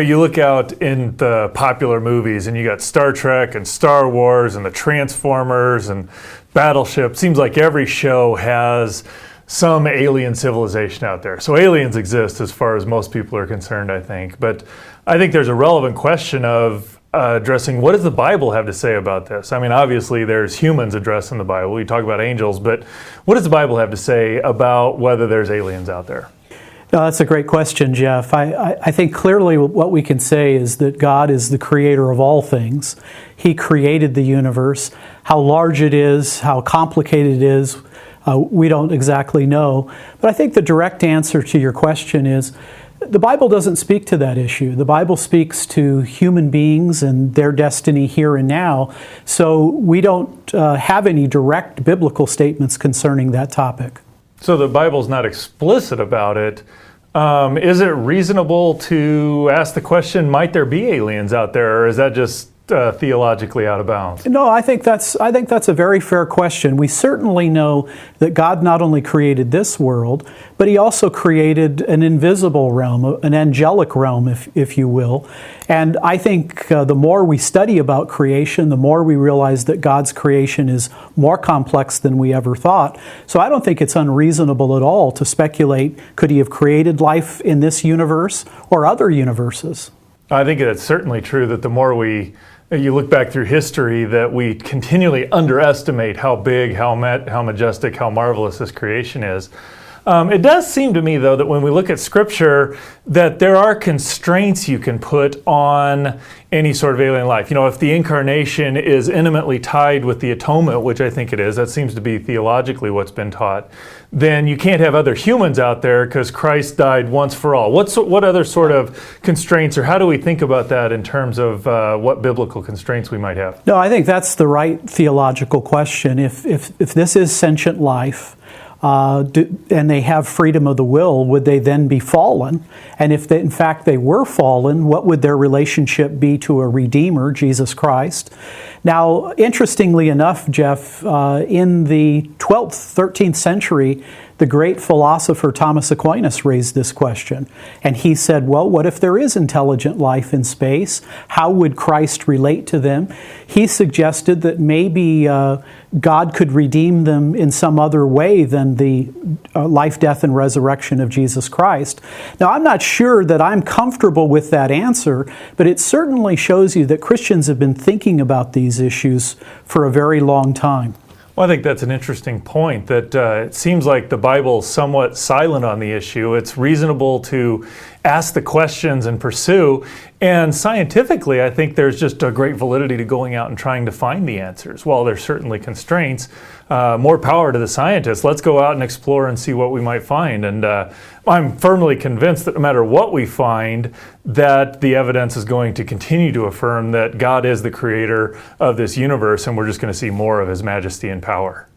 You look out in the popular movies and you got Star Trek and Star Wars and the Transformers and Battleship. Seems like every show has some alien civilization out there. So aliens exist as far as most people are concerned, I think. But I think there's a relevant question of addressing what does the Bible have to say about this? I mean, obviously there's humans addressed in the Bible. We talk about angels, but what does the Bible have to say about whether there's aliens out there? No, that's a great question, Jeff. I think clearly what we can say is that God is the creator of all things. He created the universe. How large it is, how complicated it is, we don't exactly know. But I think the direct answer to your question is the Bible doesn't speak to that issue. The Bible speaks to human beings and their destiny here and now. So we don't have any direct biblical statements concerning that topic. So the Bible's not explicit about it. Is it reasonable to ask the question, might there be aliens out there, or is that just theologically out of bounds? No, I think that's a very fair question. We certainly know that God not only created this world, but He also created an invisible realm, an angelic realm, if you will. And I think the more we study about creation, the more we realize that God's creation is more complex than we ever thought. So I don't think it's unreasonable at all to speculate, could He have created life in this universe or other universes? I think it's certainly true that the more you look back through history, that we continually underestimate how big, how majestic, how marvelous this creation is. It does seem to me, though, that when we look at Scripture, that there are constraints you can put on any sort of alien life. If the incarnation is intimately tied with the atonement, which I think it is, that seems to be theologically what's been taught, then you can't have other humans out there because Christ died once for all. What other sort of constraints, or how do we think about that in terms of what biblical constraints we might have? No, I think that's the right theological question. If this is sentient life, and they have freedom of the will, would they then be fallen? And if in fact they were fallen, what would their relationship be to a Redeemer, Jesus Christ? Now, interestingly enough, Jeff, in the 12th, 13th century, the great philosopher Thomas Aquinas raised this question. And he said, well, what if there is intelligent life in space? How would Christ relate to them? He suggested that maybe God could redeem them in some other way than the life, death, and resurrection of Jesus Christ. Now, I'm not sure that I'm comfortable with that answer, but it certainly shows you that Christians have been thinking about these issues for a very long time. Well, I think that's an interesting point, that it seems like the Bible's somewhat silent on the issue. It's reasonable to ask the questions and pursue. And scientifically, I think there's just a great validity to going out and trying to find the answers. While there's certainly constraints, more power to the scientists. Let's go out and explore and see what we might find. And I'm firmly convinced that no matter what we find, that the evidence is going to continue to affirm that God is the creator of this universe, and we're just going to see more of His majesty and power.